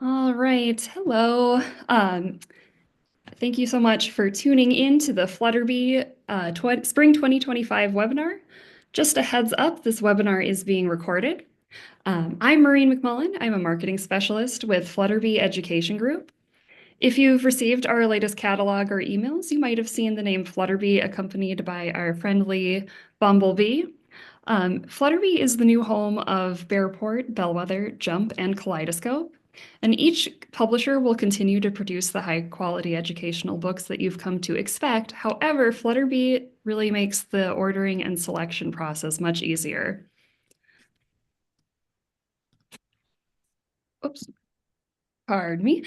All right. Hello. Thank you so much for tuning in to the FlutterBee Spring 2025 webinar. Just a heads up, this webinar is being recorded. I'm Maureen McMullen. I'm a marketing specialist with FlutterBee Education Group. If you've received our latest catalog or emails, you might have seen the name FlutterBee accompanied by our friendly Bumblebee. FlutterBee is the new home of Bearport, Bellwether, Jump, and Kaleidoscope. And each publisher will continue to produce the high quality educational books that you've come to expect. However, FlutterBee really makes the ordering and selection process much easier. Oops. Pardon me.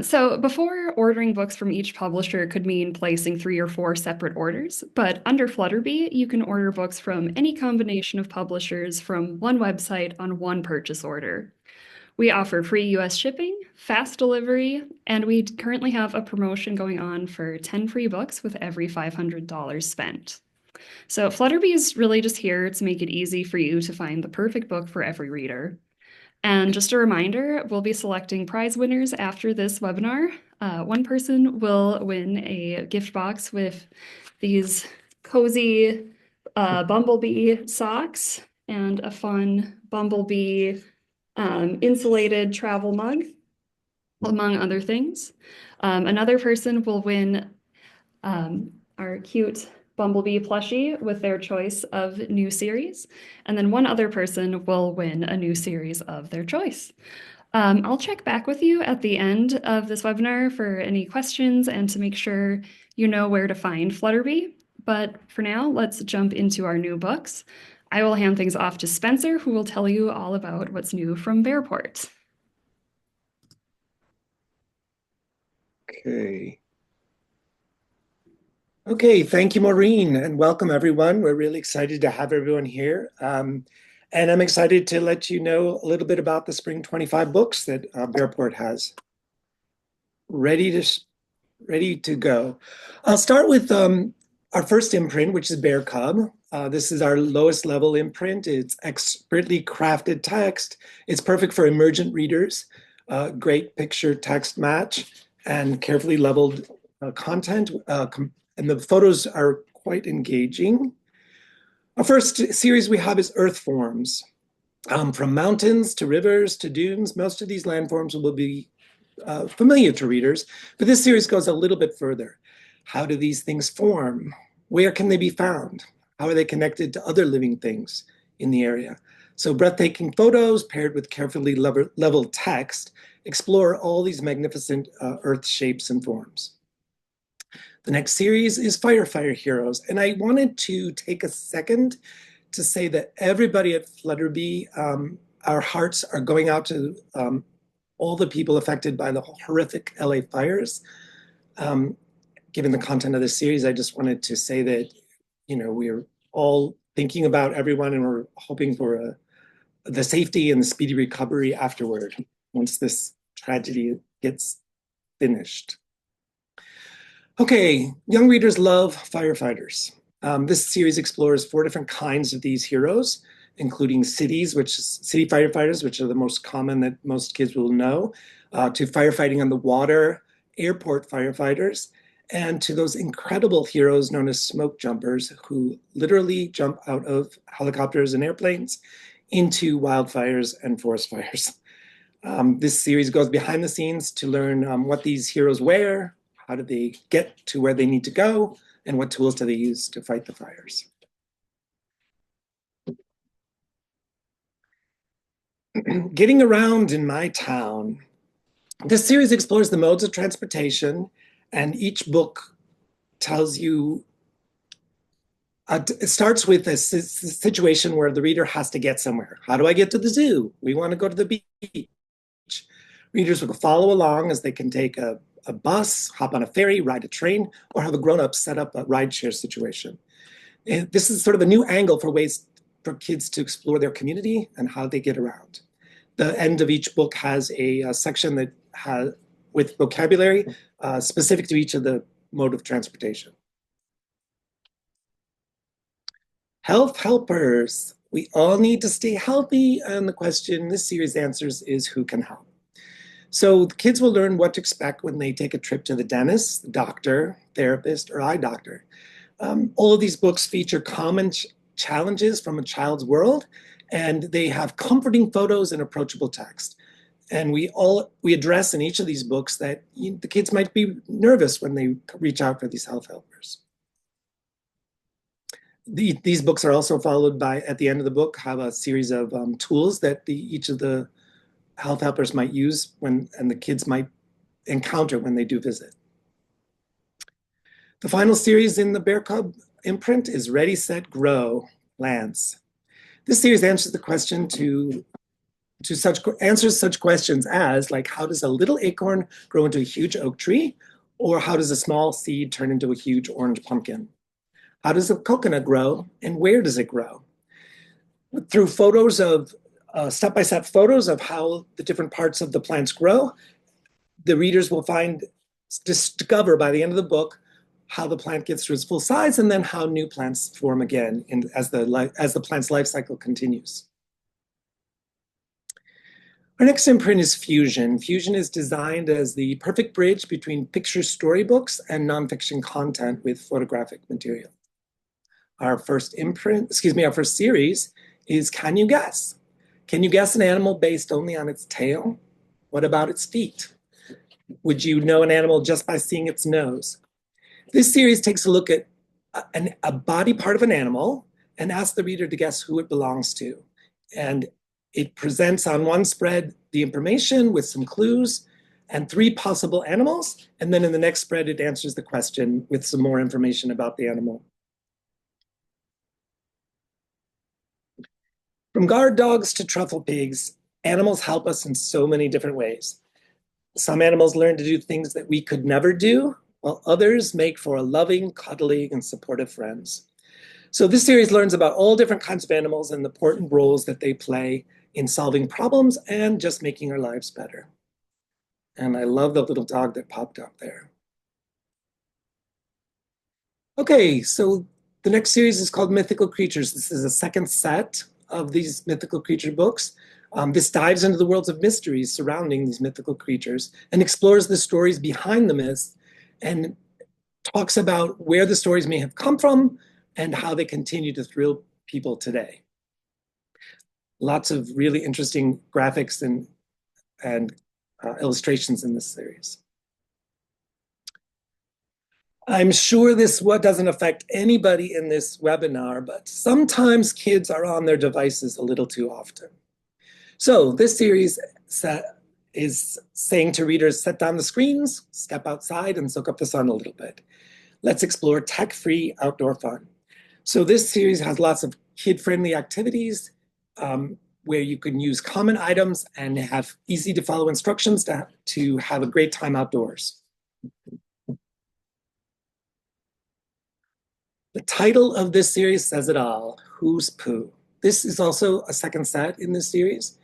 So before ordering books from each publisher could mean placing 3 or 4 separate orders, but under FlutterBee, you can order books from any combination of publishers from one website on one purchase order. We offer free US shipping, fast delivery, and we currently have a promotion going on for 10 free books with every $500 spent. So FlutterBee is really just here to make it easy for you to find the perfect book for every reader. And just a reminder, we'll be selecting prize winners after this webinar. One person will win a gift box with these cozy Bumblebee socks and a fun Bumblebee insulated travel mug, among other things. Another person will win our cute Bumblebee plushie with their choice of new series. And then one other person will win a new series of their choice. I'll check back with you at the end of this webinar for any questions and to make sure you know where to find FlutterBee. But for now, let's jump into our new books. I will hand things off to Spencer, who will tell you all about what's new from Bearport. Okay. Okay, thank you, Maureen, and welcome everyone. We're really excited to have everyone here. And I'm excited to let you know a little bit about the Spring 25 books that Bearport has ready to go. I'll start with our first imprint, which is Bear Cub. This is our lowest level imprint. It's expertly crafted text. It's perfect for emergent readers. Great picture text match and carefully leveled content. And the photos are quite engaging. Our first series we have is Earth Forms. From mountains to rivers to dunes, most of these landforms will be familiar to readers, but this series goes a little bit further. How do these things form? Where can they be found? How are they connected to other living things in the area? So breathtaking photos paired with carefully leveled text explore all these magnificent earth shapes and forms. The next series is Firefighter Heroes, and I wanted to take a second to say that everybody at FlutterBee, our hearts are going out to all the people affected by the horrific LA fires. Given the content of this series, I just wanted to say that, we're all thinking about everyone and we're hoping for the safety and the speedy recovery afterward once this tragedy gets finished. Okay, young readers love firefighters. This series explores 4 different kinds of these heroes, including city firefighters, which are the most common that most kids will know, to firefighting on the water, airport firefighters, and to those incredible heroes known as smoke jumpers who literally jump out of helicopters and airplanes into wildfires and forest fires. This series goes behind the scenes to learn what these heroes wear, how do they get to where they need to go, and what tools do they use to fight the fires. Getting around in my town. This series explores the modes of transportation, and each book tells you, it starts with a situation where the reader has to get somewhere. How do I get to the zoo? We want to go to the beach. Readers will follow along as they can take a bus, hop on a ferry, ride a train, or have a grown-up set up a rideshare situation. And this is sort of a new angle for ways for kids to explore their community and how they get around. The end of each book has a section that has with vocabulary specific to each of the mode of transportation. Health helpers. We all need to stay healthy, and the question this series answers is who can help? So the kids will learn what to expect when they take a trip to the dentist, doctor, therapist, or eye doctor. All of these books feature common challenges from a child's world, and they have comforting photos and approachable text. And we address in each of these books that the kids might be nervous when they reach out for these health helpers. These books are also followed by, at the end of the book, have a series of tools that each of the health helpers might use and the kids might encounter when they do visit. The final series in the Bear Cub imprint is Ready, Set, Grow, Plants. This series answers the question answers such questions as, like, how does a little acorn grow into a huge oak tree? Or how does a small seed turn into a huge orange pumpkin? How does a coconut grow, and where does it grow? Through photos of step-by-step photos of how the different parts of the plants grow, the readers will discover by the end of the book how the plant gets to its full size, and then how new plants form again as the plant's life cycle continues. Our next imprint is Fusion. Fusion is designed as the perfect bridge between picture storybooks and nonfiction content with photographic material. Our first series is Can You Guess? Can you guess an animal based only on its tail? What about its feet? Would you know an animal just by seeing its nose? This series takes a look at a body part of an animal and asks the reader to guess who it belongs to. And it presents on one spread the information with some clues and 3 possible animals. And then in the next spread, it answers the question with some more information about the animal. From guard dogs to truffle pigs, animals help us in so many different ways. Some animals learn to do things that we could never do, while others make for loving, cuddly, and supportive friends. So this series learns about all different kinds of animals and the important roles that they play in solving problems and just making our lives better. And I love the little dog that popped up there. Okay, so the next series is called Mythical Creatures. This is a second set of these mythical creature books. This dives into the worlds of mysteries surrounding these mythical creatures and explores the stories behind the myths and talks about where the stories may have come from and how they continue to thrill people today. Lots of really interesting graphics and illustrations in this series. I'm sure this doesn't affect anybody in this webinar, but sometimes kids are on their devices a little too often. So this series is saying to readers, set down the screens, step outside, and soak up the sun a little bit. Let's explore tech-free outdoor fun. So this series has lots of kid-friendly activities where you can use common items and have easy-to-follow instructions to have a great time outdoors. The title of this series says it all, Who's Pooh? This is also a second set in this series.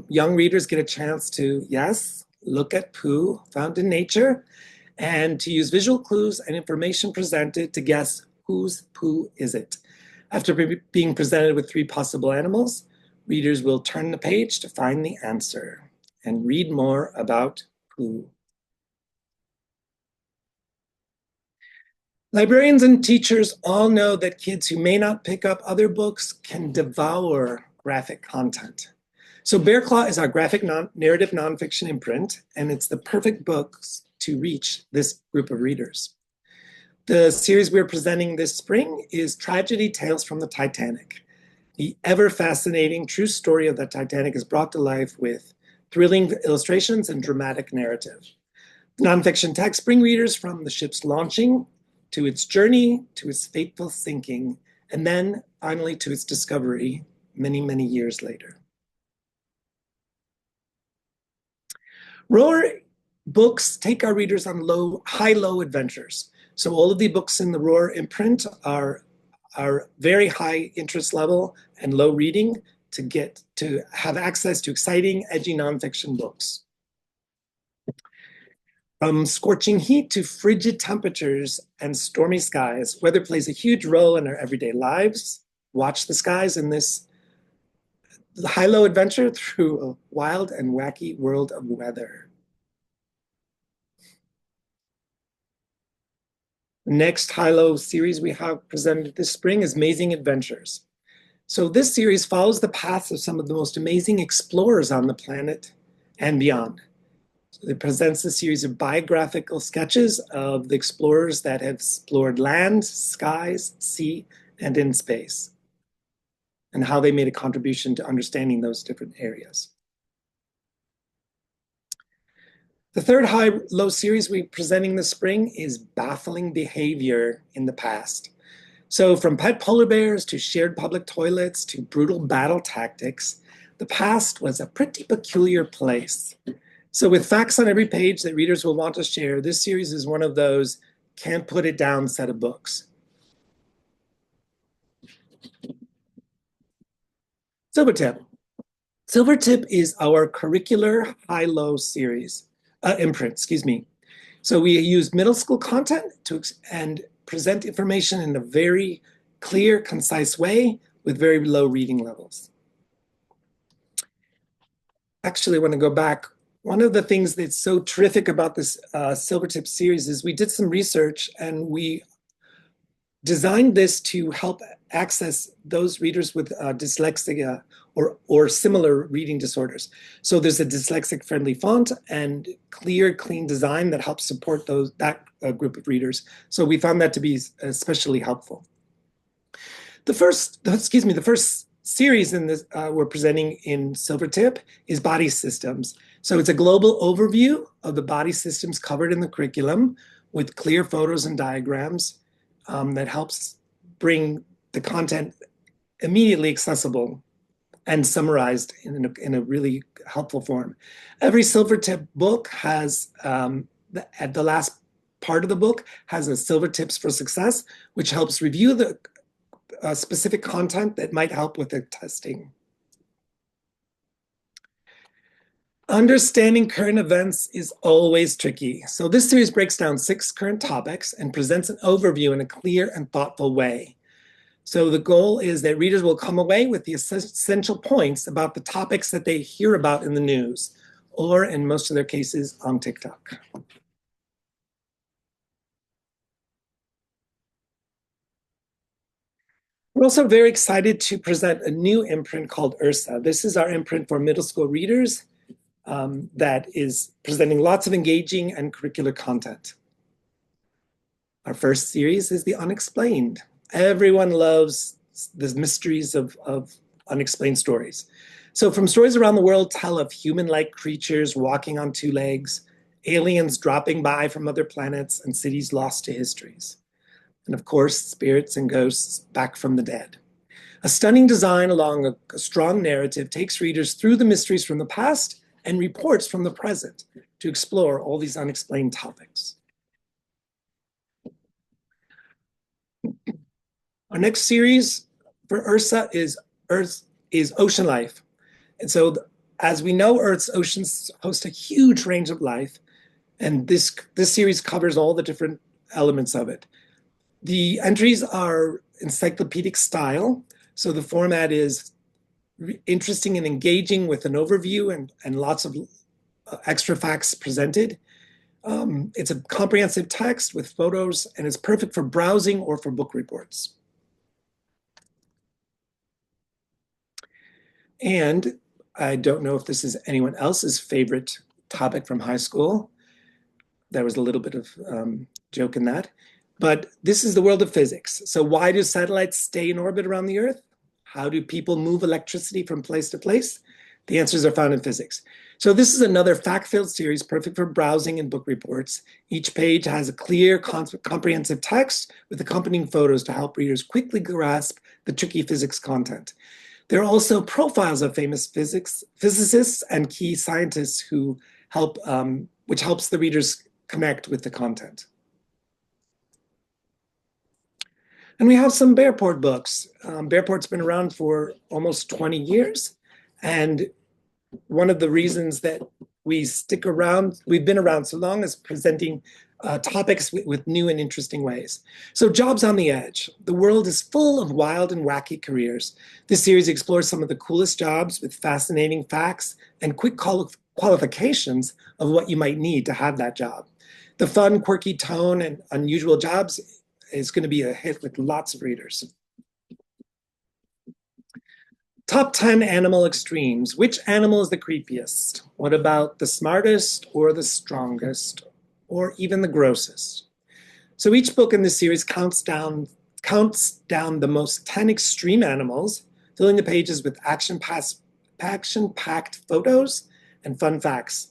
Young readers get a chance to, yes, look at Pooh found in nature and to use visual clues and information presented to guess whose Pooh is it. After being presented with 3 possible animals, readers will turn the page to find the answer and read more about Pooh. Librarians and teachers all know that kids who may not pick up other books can devour graphic content. So Bear Claw is our graphic narrative nonfiction imprint, and it's the perfect books to reach this group of readers. The series we're presenting this spring is Tragedy Tales from the Titanic. The ever-fascinating true story of the Titanic is brought to life with thrilling illustrations and dramatic narrative. Nonfiction texts bring readers from the ship's launching to its journey, to its fateful sinking, and then finally to its discovery many, many years later. Roar books take our readers on high-low adventures. So all of the books in the Roar imprint are very high interest level and low reading to have access to exciting, edgy nonfiction books. From scorching heat to frigid temperatures and stormy skies, weather plays a huge role in our everyday lives. Watch the skies in this high-low adventure through a wild and wacky world of weather. The next high-low series we have presented this spring is Amazing Adventures. So this series follows the paths of some of the most amazing explorers on the planet and beyond. So it presents a series of biographical sketches of the explorers that have explored land, skies, sea, and in space, and how they made a contribution to understanding those different areas. The third high-low series we're presenting this spring is Baffling Behavior in the Past. So from pet polar bears to shared public toilets to brutal battle tactics, the past was a pretty peculiar place. So with facts on every page that readers will want to share, this series is one of those can't put it down set of books. Silvertip. Silvertip is our curricular high-low series, imprint, excuse me. So we use middle school content and present information in a very clear, concise way with very low reading levels. Actually, I want to go back. One of the things that's so terrific about this Silvertip series is we did some research and we designed this to help access those readers with dyslexia or similar reading disorders. So there's a dyslexic-friendly font and clear, clean design that helps support that group of readers. So we found that to be especially helpful. The first series in this we're presenting in Silvertip is Body Systems. So it's a global overview of the body systems covered in the curriculum with clear photos and diagrams that helps bring the content immediately accessible and summarized in a really helpful form. Every Silvertip book has, at the last part of the book, has a Silvertips for Success, which helps review the specific content that might help with the testing. Understanding current events is always tricky. So this series breaks down 6 current topics and presents an overview in a clear and thoughtful way. So the goal is that readers will come away with the essential points about the topics that they hear about in the news, or in most of their cases on TikTok. We're also very excited to present a new imprint called Ursa. This is our imprint for middle school readers that is presenting lots of engaging and curricular content. Our first series is The Unexplained. Everyone loves the mysteries of unexplained stories. So from stories around the world tell of human-like creatures walking on 2 legs, aliens dropping by from other planets, and cities lost to histories. And of course, spirits and ghosts back from the dead. A stunning design along a strong narrative takes readers through the mysteries from the past and reports from the present to explore all these unexplained topics. Our next series for Ursa is Ocean Life. And so as we know, Earth's oceans host a huge range of life, and this series covers all the different elements of it. The entries are encyclopedic style, so the format is interesting and engaging with an overview and lots of extra facts presented. It's a comprehensive text with photos, and it's perfect for browsing or for book reports. And I don't know if this is anyone else's favorite topic from high school. There was a little bit of joke in that. But this is the world of physics. So why do satellites stay in orbit around the Earth? How do people move electricity from place to place? The answers are found in physics. So this is another fact-filled series perfect for browsing and book reports. Each page has a clear, comprehensive text with accompanying photos to help readers quickly grasp the tricky physics content. There are also profiles of famous physicists and key scientists who help, which helps the readers connect with the content. And we have some Beaport books. Beaport's been around for almost 20 years. And one of the reasons that we stick around, we've been around so long, is presenting topics with new and interesting ways. So, Jobs on the Edge. The world is full of wild and wacky careers. This series explores some of the coolest jobs with fascinating facts and quick qualifications of what you might need to have that job. The fun, quirky tone and unusual jobs is going to be a hit with lots of readers. Top 10 animal extremes. Which animal is the creepiest? What about the smartest or the strongest or even the grossest? So each book in this series counts down the most 10 extreme animals, filling the pages with action-packed photos and fun facts.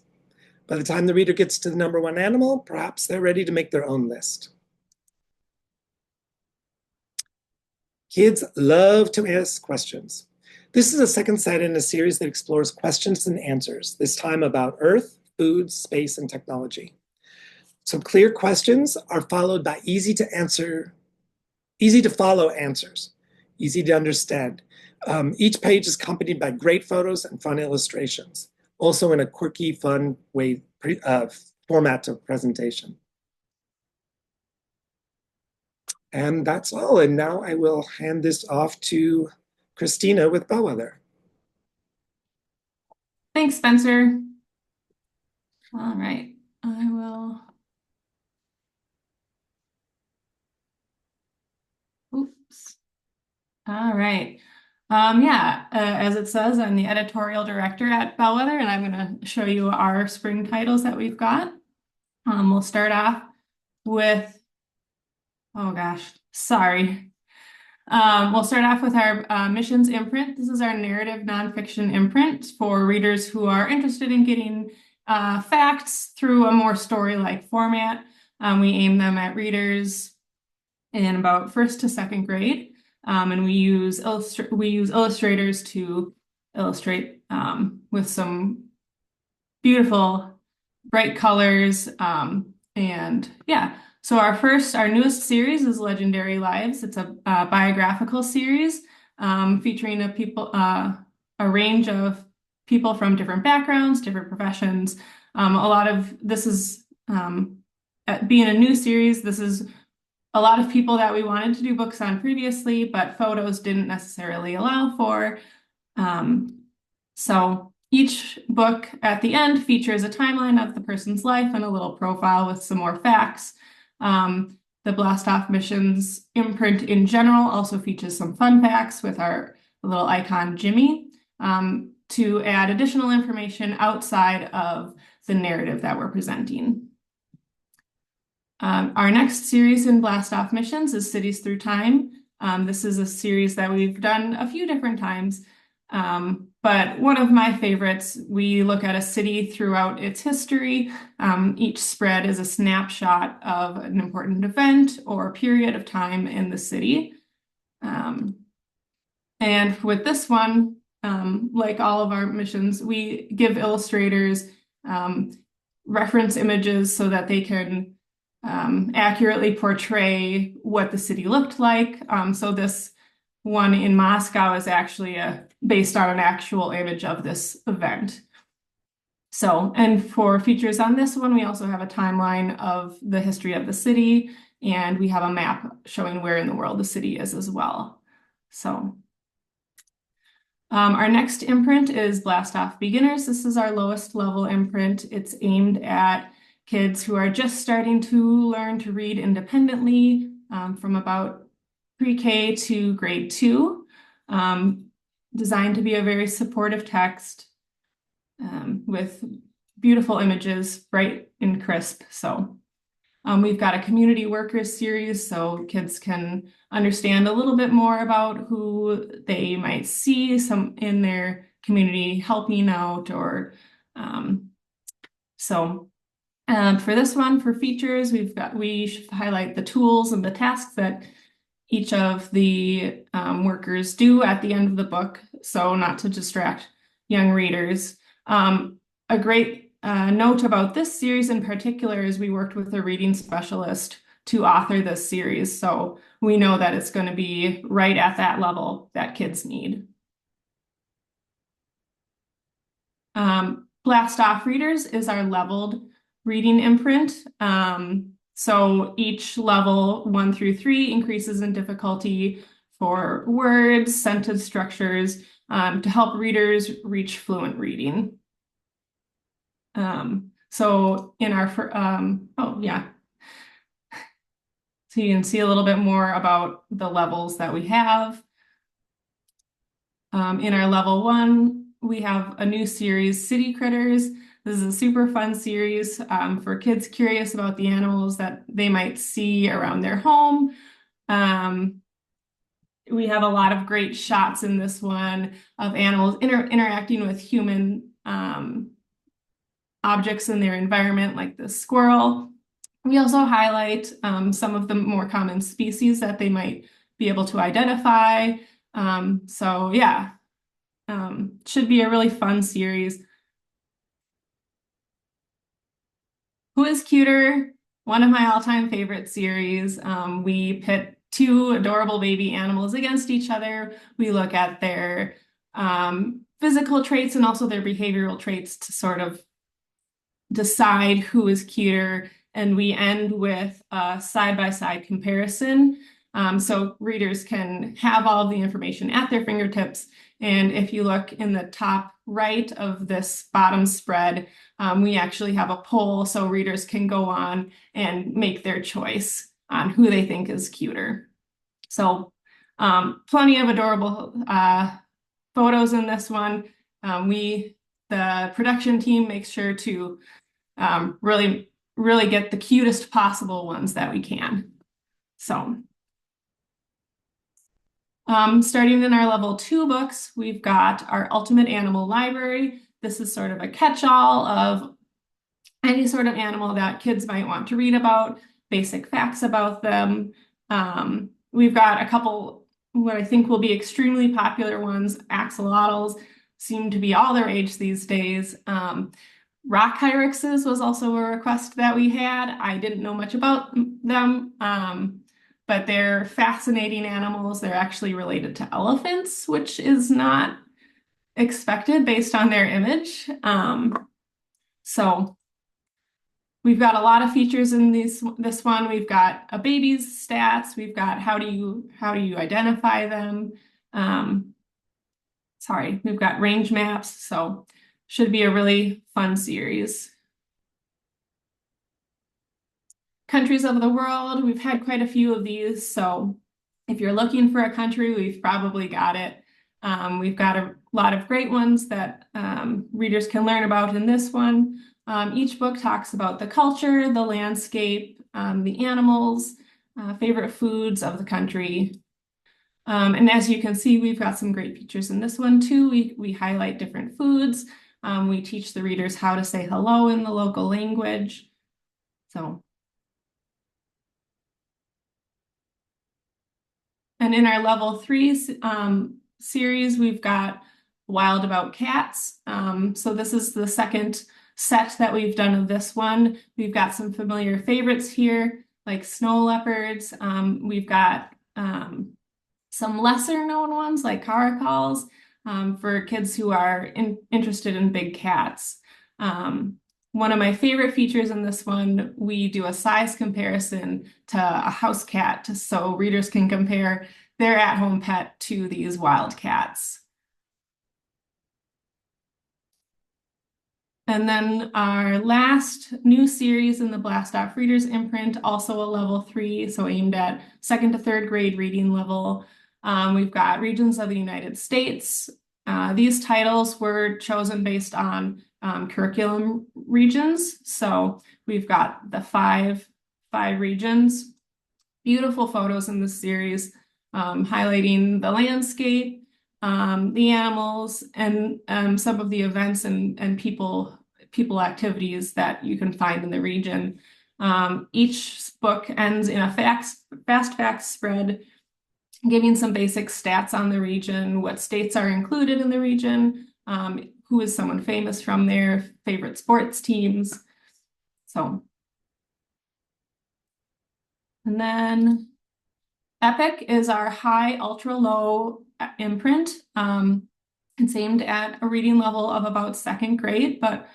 By the time the reader gets to the number one animal, perhaps they're ready to make their own list. Kids love to ask questions. This is a second set in a series that explores questions and answers, this time about Earth, food, space, and technology. So clear questions are followed by easy to follow answers, easy to understand. Each page is accompanied by great photos and fun illustrations, also in a quirky, fun way format of presentation. And that's all. And now I will hand this off to Christina with Bellwether. Thanks, Spencer. All right, I will. Oops. All right. As it says, I'm the editorial director at Bellwether, and I'm going to show you our spring titles that we've got. We'll start off with, oh gosh, sorry. We'll start off with our missions imprint. This is our narrative nonfiction imprint for readers who are interested in getting facts through a more story-like format. We aim them at readers in about first to second grade. And we use illustrators to illustrate with some beautiful, bright colors. So our newest series is Legendary Lives. It's a biographical series featuring a range of people from different backgrounds, different professions. A lot of this is being a new series. This is a lot of people that we wanted to do books on previously, but photos didn't necessarily allow for. So each book at the end features a timeline of the person's life and a little profile with some more facts. The Blast Off Missions imprint in general also features some fun facts with our little icon Jimmy to add additional information outside of the narrative that we're presenting. Our next series in Blast Off Missions is Cities Through Time. This is a series that we've done a few different times, but one of my favorites, we look at a city throughout its history. Each spread is a snapshot of an important event or period of time in the city. And with this one, like all of our missions, we give illustrators reference images so that they can accurately portray what the city looked like. So this one in Moscow is actually based on an actual image of this event. So, and for features on this one, we also have a timeline of the history of the city, and we have a map showing where in the world the city is as well. So, our next imprint is Blast Off Beginners. This is our lowest level imprint. It's aimed at kids who are just starting to learn to read independently from about pre-K to grade 2, designed to be a very supportive text with beautiful images, bright and crisp. So we've got a community workers series so kids can understand a little bit more about who they might see some in their community helping out or for this one, for features, we highlight the tools and the tasks that each of the workers do at the end of the book, so not to distract young readers. A great note about this series in particular is we worked with a reading specialist to author this series, so we know that it's going to be right at that level that kids need. Blast Off Readers is our leveled reading imprint. So each level 1 through 3 increases in difficulty for words, sentence structures, to help readers reach fluent reading. So in our, oh yeah. So you can see a little bit more about the levels that we have. In our level 1, we have a new series, City Critters. This is a super fun series for kids curious about the animals that they might see around their home. We have a lot of great shots in this one of animals interacting with human objects in their environment, like the squirrel. We also highlight some of the more common species that they might be able to identify. So yeah, should be a really fun series. Who is Cuter? One of my all-time favorite series. We pit two adorable baby animals against each other. We look at their physical traits and also their behavioral traits to sort of decide who is cuter, and we end with a side-by-side comparison. So readers can have all of the information at their fingertips. And if you look in the top right of this bottom spread, we actually have a poll so readers can go on and make their choice on who they think is cuter. So plenty of adorable photos in this one. The production team makes sure to really get the cutest possible ones that we can. So starting in our level 2 books, we've got our Ultimate Animal Library. This is sort of a catch-all of any sort of animal that kids might want to read about, basic facts about them. We've got a couple what I think will be extremely popular ones. Axolotls seem to be all the rage these days. Rock hyraxes was also a request that we had. I didn't know much about them, but they're fascinating animals. They're actually related to elephants, which is not expected based on their image. So we've got a lot of features in this one. We've got a baby's stats. We've got how do you identify them. We've got range maps. So should be a really fun series. Countries of the world, we've had quite a few of these. So if you're looking for a country, we've probably got it. We've got a lot of great ones that readers can learn about in this one. Each book talks about the culture, the landscape, the animals, favorite foods of the country. And as you can see, we've got some great features in this one too. We highlight different foods. We teach the readers how to say hello in the local language. And in our level 3 series, we've got Wild About Cats. So this is the second set that we've done of this one. We've got some familiar favorites here, like snow leopards. We've got some lesser known ones like caracals for kids who are interested in big cats. One of my favorite features in this one, we do a size comparison to a house cat so readers can compare their at-home pet to these wild cats. And then our last new series in the Blast Off Readers imprint, also a level 3, so aimed at 2nd to 3rd grade reading level. We've got Regions of the United States. These titles were chosen based on curriculum regions. So we've got the five regions. Beautiful photos in this series, highlighting the landscape, the animals, and some of the events and people activities that you can find in the region. Each book ends in a fast facts spread, giving some basic stats on the region, what states are included in the region, who is someone famous from their favorite sports teams. So, and then Epic is our high, ultra low imprint. It's aimed at a reading level of about 2nd grade, but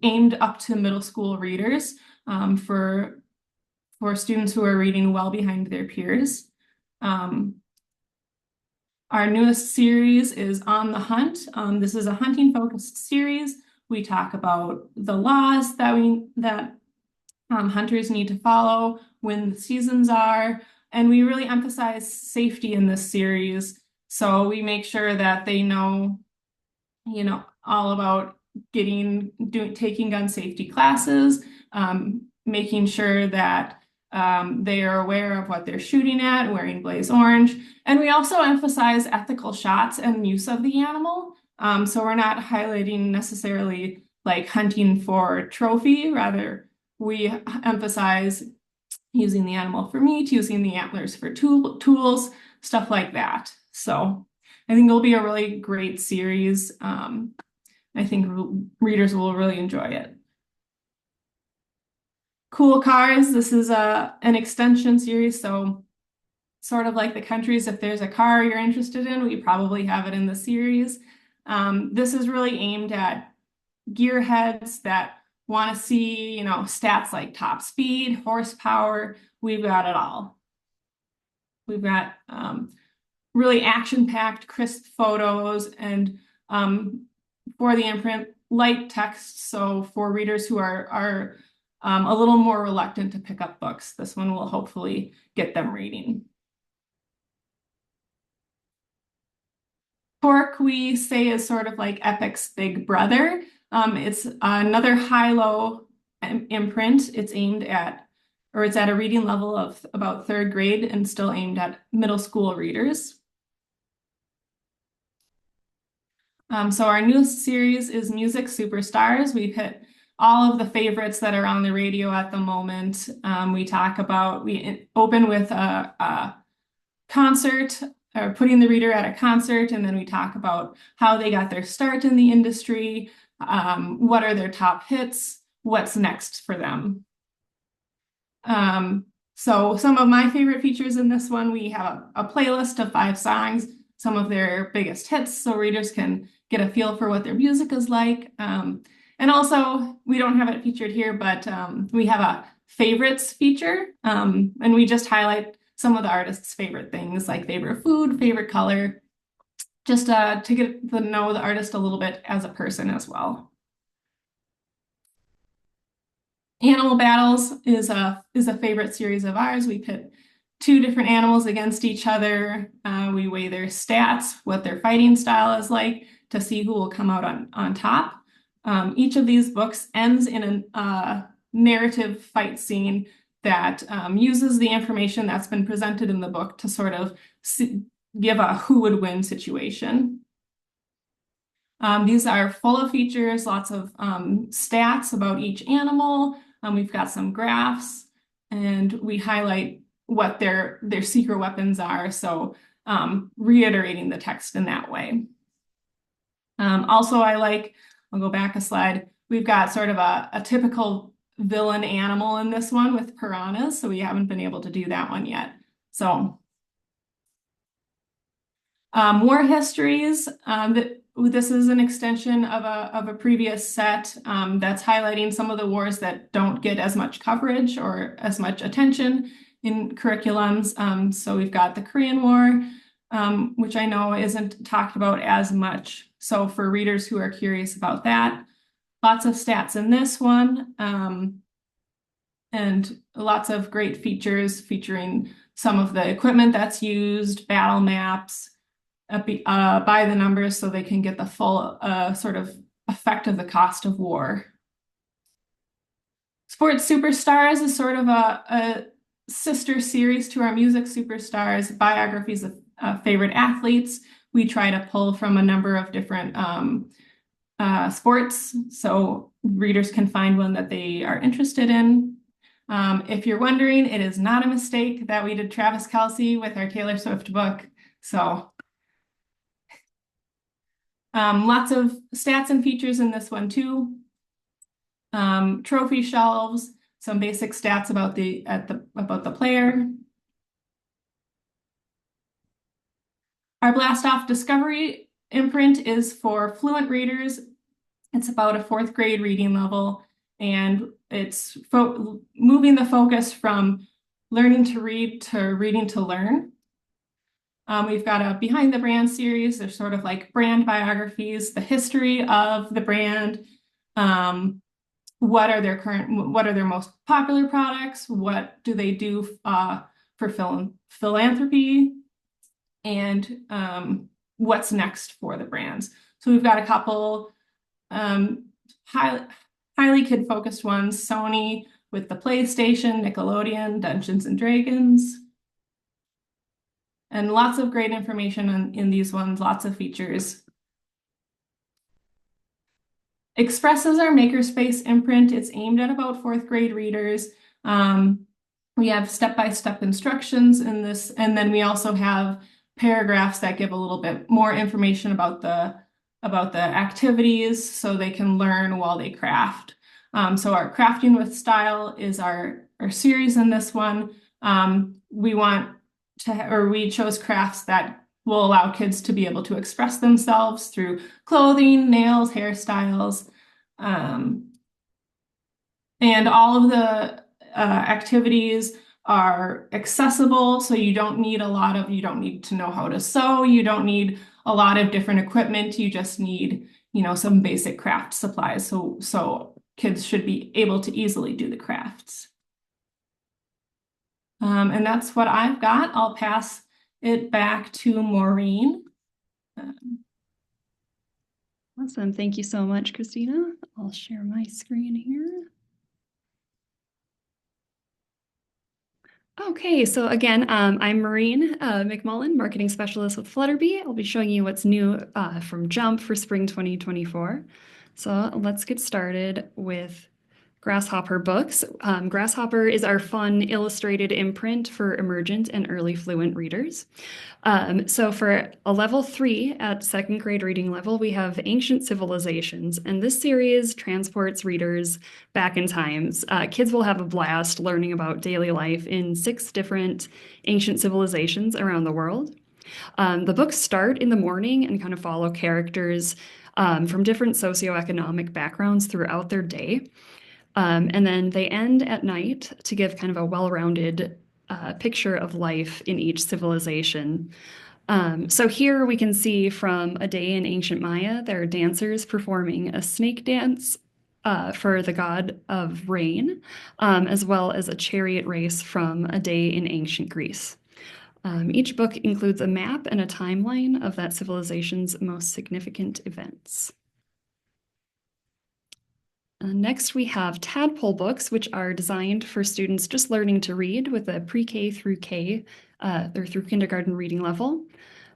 aimed up to middle school readers. for students who are reading well behind their peers. Our newest series is On the Hunt. This is a hunting-focused series. We talk about the laws that hunters need to follow, when the seasons are, and we really emphasize safety in this series. So we make sure that they know, all about taking gun safety classes, making sure that they are aware of what they're shooting at, wearing blaze orange. And we also emphasize ethical shots and use of the animal. So we're not highlighting necessarily like hunting for trophy, rather we emphasize using the animal for meat, using the antlers for tools, stuff like that. So I think it'll be a really great series. I think readers will really enjoy it. Cool Cars, this is an extension series, so sort of like the countries, if there's a car you're interested in, we probably have it in the series. This is really aimed at gearheads that want to see, stats like top speed, horsepower. We've got it all. We've got really action-packed, crisp photos, and for the imprint, light text. So for readers who are a little more reluctant to pick up books, this one will hopefully get them reading. Torque, we say, is sort of like Epic's big brother. It's another high-low imprint. It's at a reading level of about 3rd grade and still aimed at middle school readers. So our newest series is Music Superstars. We've hit all of the favorites that are on the radio at the moment. We open with a concert, or putting the reader at a concert, and then we talk about how they got their start in the industry, what are their top hits, what's next for them. So some of my favorite features in this one, we have a playlist of 5 songs, some of their biggest hits, so readers can get a feel for what their music is like. And also, we don't have it featured here, but we have a favorites feature, and we just highlight some of the artist's favorite things, like favorite food, favorite color, just to get to know the artist a little bit as a person as well. Animal Battles is a favorite series of ours. We pit 2 different animals against each other. We weigh their stats, what their fighting style is like, to see who will come out on top. Each of these books ends in a narrative fight scene that uses the information that's been presented in the book to sort of give a who would win situation. These are full of features, lots of stats about each animal. We've got some graphs, and we highlight what their secret weapons are, so reiterating the text in that way. Also, I'll go back a slide. We've got sort of a typical villain animal in this one with piranhas, so we haven't been able to do that one yet. So War Histories, this is an extension of a previous set that's highlighting some of the wars that don't get as much coverage or as much attention in curriculums. So we've got the Korean War, which I know isn't talked about as much. So for readers who are curious about that, lots of stats in this one, and lots of great features featuring some of the equipment that's used, battle maps, by the numbers, so they can get the full sort of effect of the cost of war. Sports Superstars is sort of a sister series to our Music Superstars, biographies of favorite athletes. We try to pull from a number of different sports, so readers can find one that they are interested in. If you're wondering, it is not a mistake that we did Travis Kelce with our Taylor Swift book. So lots of stats and features in this one too. Trophy shelves, some basic stats about the player. Our Blast Off Discovery imprint is for fluent readers. It's about a 4th grade reading level. and it's moving the focus from learning to read to reading to learn. We've got a Behind the Brand series. They're sort of like brand biographies, the history of the brand, what are their most popular products, what do they do for philanthropy, and what's next for the brands. So we've got a couple highly kid-focused ones, Sony with the PlayStation, Nickelodeon, Dungeons and Dragons. And lots of great information in these ones, lots of features. Express is our makerspace imprint. It's aimed at about fourth grade readers. We have step-by-step instructions in this, and then we also have paragraphs that give a little bit more information about the activities so they can learn while they craft. So our Crafting with Style is our series in this one. We chose crafts that will allow kids to be able to express themselves through clothing, nails, hairstyles, and all of the activities are accessible, so you don't need to know how to sew, you don't need a lot of different equipment, you just need, some basic craft supplies, so kids should be able to easily do the crafts. And that's what I've got. I'll pass it back to Maureen. Awesome. Thank you so much, Christina. I'll share my screen here. Okay, so again, I'm Maureen McMullen, Marketing Specialist with FlutterBee. I'll be showing you what's new from Jump for Spring 2024. So let's get started with Grasshopper books. Grasshopper is our fun illustrated imprint for emergent and early fluent readers. So for a level 3 at second grade reading level, we have Ancient Civilizations, and this series transports readers back in times. Kids will have a blast learning about daily life in 6 different ancient civilizations around the world. The books start in the morning and kind of follow characters from different socioeconomic backgrounds throughout their day. And then they end at night to give kind of a well-rounded picture of life in each civilization. So here we can see from a day in ancient Maya, there are dancers performing a snake dance for the god of rain, as well as a chariot race from a day in ancient Greece. Each book includes a map and a timeline of that civilization's most significant events. Next, we have Tadpole books, which are designed for students just learning to read with a pre-K through K, or through kindergarten reading level.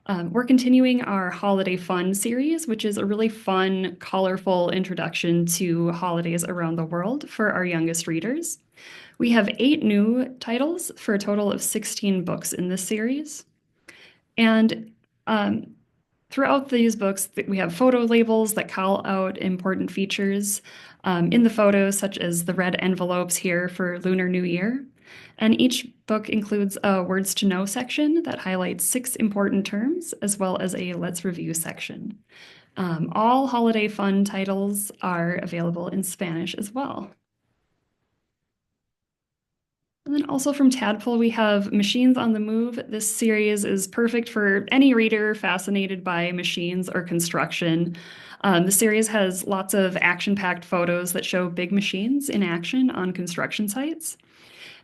We're continuing our Holiday Fun series, which is a really fun, colorful introduction to holidays around the world for our youngest readers. We have 8 new titles for a total of 16 books in this series. And throughout these books, we have photo labels that call out important features in the photos, such as the red envelopes here for Lunar New Year. And each book includes a Words to Know section that highlights 6 important terms, as well as a Let's Review section. All Holiday Fun titles are available in Spanish as well. And then also from Tadpole, we have Machines on the Move. This series is perfect for any reader fascinated by machines or construction. The series has lots of action-packed photos that show big machines in action on construction sites.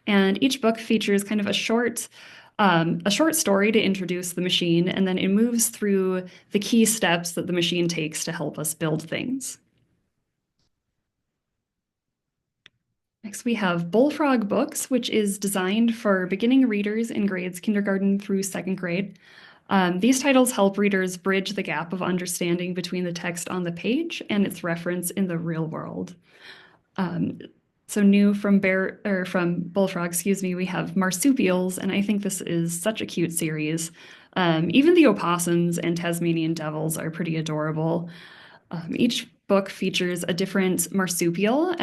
And each book features kind of a short story to introduce the machine, and then it moves through the key steps that the machine takes to help us build things. Next, we have Bullfrog Books, which is designed for beginning readers in grades kindergarten through second grade. These titles help readers bridge the gap of understanding between the text on the page and its reference in the real world. So new from Bullfrog, we have Marsupials, and I think this is such a cute series. Even the opossums and Tasmanian devils are pretty adorable. Each book features a different marsupial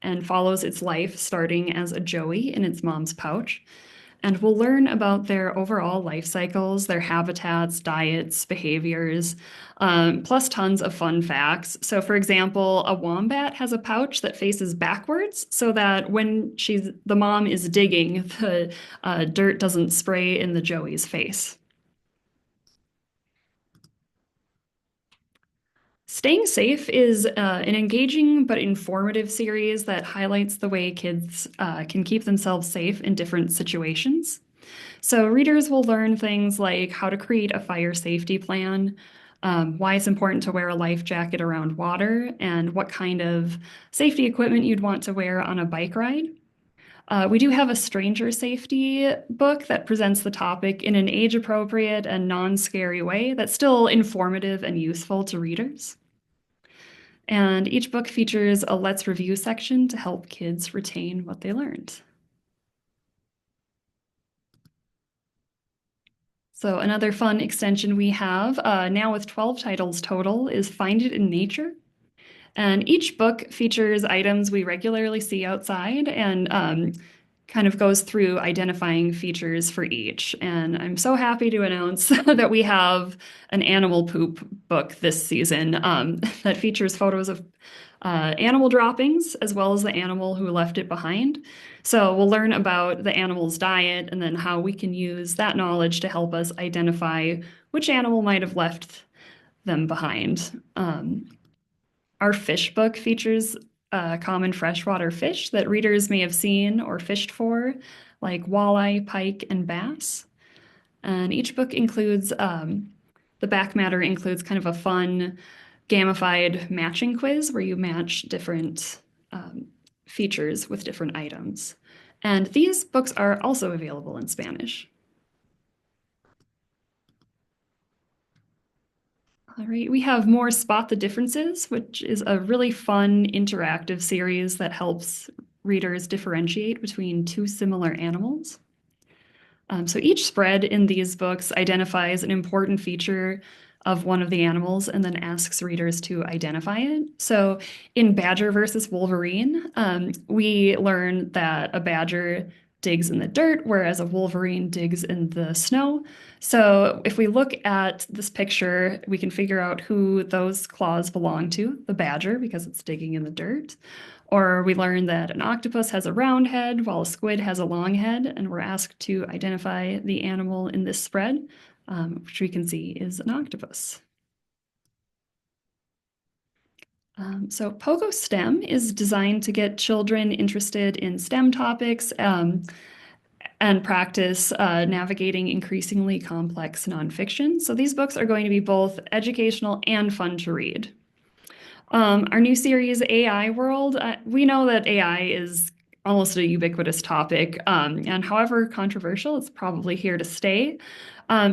and follows its life, starting as a joey in its mom's pouch. And we'll learn about their overall life cycles, their habitats, diets, behaviors, plus tons of fun facts. So, for example, a wombat has a pouch that faces backwards so that when the mom is digging, the dirt doesn't spray in the joey's face. Staying Safe is an engaging but informative series that highlights the way kids can keep themselves safe in different situations. So, readers will learn things like how to create a fire safety plan, why it's important to wear a life jacket around water, and what kind of safety equipment you'd want to wear on a bike ride. We do have a stranger safety book that presents the topic in an age appropriate and non scary way that's still informative and useful to readers. And each book features a Let's Review section to help kids retain what they learned. So another fun extension we have, now with 12 titles total, is Find It in Nature. And each book features items we regularly see outside and kind of goes through identifying features for each. And I'm so happy to announce that we have an animal poop book this season that features photos of animal droppings as well as the animal who left it behind. So we'll learn about the animal's diet and then how we can use that knowledge to help us identify which animal might have left them behind. Our fish book features common freshwater fish that readers may have seen or fished for, like walleye, pike, and bass. And each book includes, the back matter includes kind of a fun gamified matching quiz where you match different features with different items. And these books are also available in Spanish. All right, we have more Spot the Differences, which is a really fun interactive series that helps readers differentiate between two similar animals. So each spread in these books identifies an important feature of one of the animals and then asks readers to identify it. So in Badger versus Wolverine, we learn that a badger digs in the dirt, whereas a wolverine digs in the snow. So if we look at this picture, we can figure out who those claws belong to, the badger, because it's digging in the dirt. Or we learn that an octopus has a round head while a squid has a long head, and we're asked to identify the animal in this spread, which we can see is an octopus. So Pogo STEM is designed to get children interested in STEM topics and practice navigating increasingly complex nonfiction. So these books are going to be both educational and fun to read. Our new series, AI World, we know that AI is almost a ubiquitous topic, and however controversial, it's probably here to stay.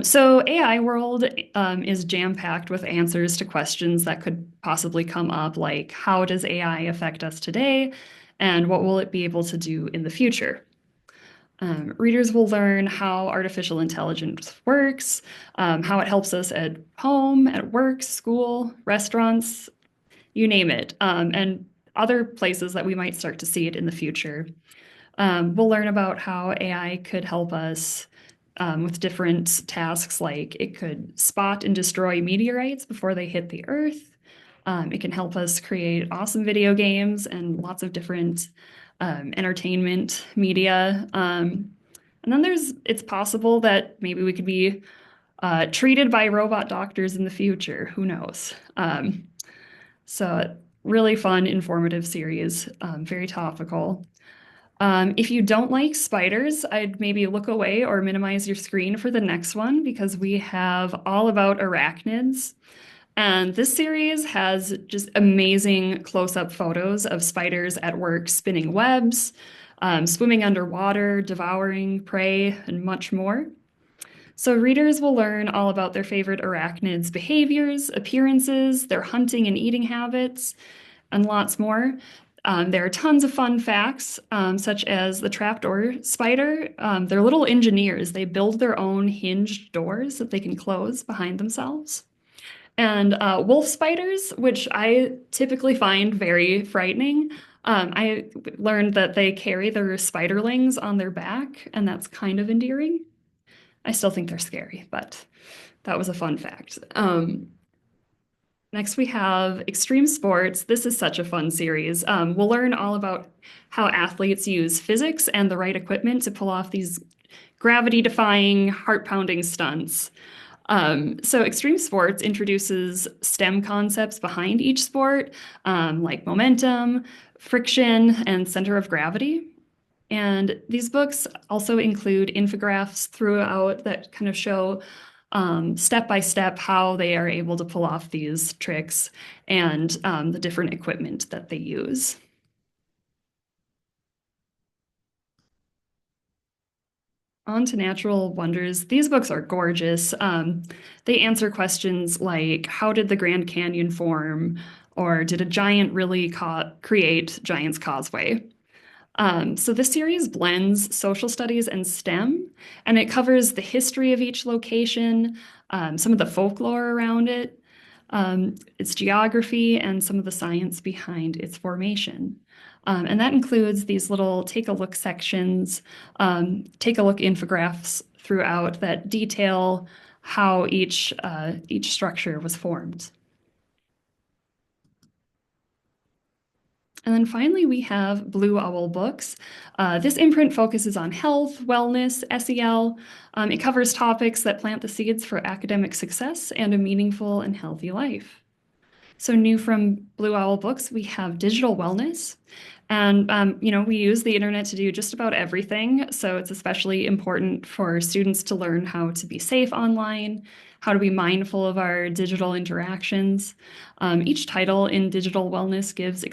So AI World is jam-packed with answers to questions that could possibly come up, like how does AI affect us today, and what will it be able to do in the future? Readers will learn how artificial intelligence works, how it helps us at home, at work, school, restaurants, you name it, and other places that we might start to see it in the future. We'll learn about how AI could help us with different tasks, like it could spot and destroy meteorites before they hit the Earth. It can help us create awesome video games and lots of different entertainment media. And then it's possible that maybe we could be treated by robot doctors in the future. Who knows? So really fun, informative series, very topical. If you don't like spiders, I'd maybe look away or minimize your screen for the next one because we have all about arachnids. And this series has just amazing close-up photos of spiders at work spinning webs, swimming underwater, devouring prey, and much more. So readers will learn all about their favorite arachnids' behaviors, appearances, their hunting and eating habits, and lots more. There are tons of fun facts, such as the trapdoor spider. They're little engineers. They build their own hinged doors that they can close behind themselves. And wolf spiders, which I typically find very frightening, I learned that they carry their spiderlings on their back, and that's kind of endearing. I still think they're scary, but that was a fun fact. Next, we have Extreme Sports. This is such a fun series. We'll learn all about how athletes use physics and the right equipment to pull off these gravity-defying, heart-pounding stunts. So Extreme Sports introduces STEM concepts behind each sport, like momentum, friction, and center of gravity. And these books also include infographics throughout that kind of show step by step how they are able to pull off these tricks and the different equipment that they use. On to Natural Wonders. These books are gorgeous. They answer questions like, how did the Grand Canyon form? Or did a giant really create Giant's Causeway? So this series blends social studies and STEM, and it covers the history of each location, some of the folklore around it, its geography, and some of the science behind its formation. And that includes these little take a look sections, take a look infographics throughout that detail how each structure was formed. And then finally, we have Blue Owl Books. This imprint focuses on health, wellness, SEL. It covers topics that plant the seeds for academic success and a meaningful and healthy life. So new from Blue Owl Books, we have digital wellness. And, we use the internet to do just about everything. So it's especially important for students to learn how to be safe online, how to be mindful of our digital interactions. Each title in digital wellness gives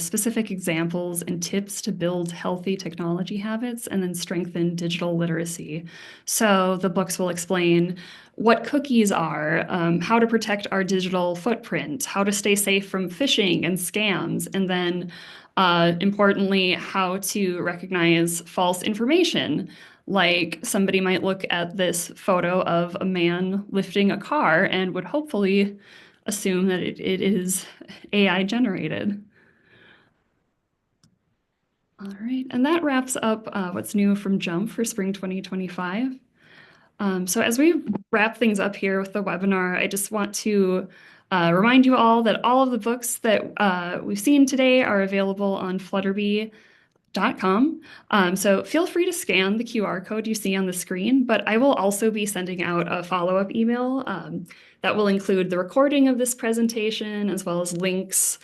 specific examples and tips to build healthy technology habits and then strengthen digital literacy. So the books will explain what cookies are, how to protect our digital footprint, how to stay safe from phishing and scams, and then importantly, how to recognize false information. Like somebody might look at this photo of a man lifting a car and would hopefully assume that it is AI generated. All right, and that wraps up what's new from Jump for spring 2025. So as we wrap things up here with the webinar, I just want to remind you all that all of the books that we've seen today are available on FlutterBee.com. So feel free to scan the QR code you see on the screen, but I will also be sending out a follow-up email that will include the recording of this presentation as well as links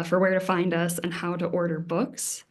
for where to find us and how to order books.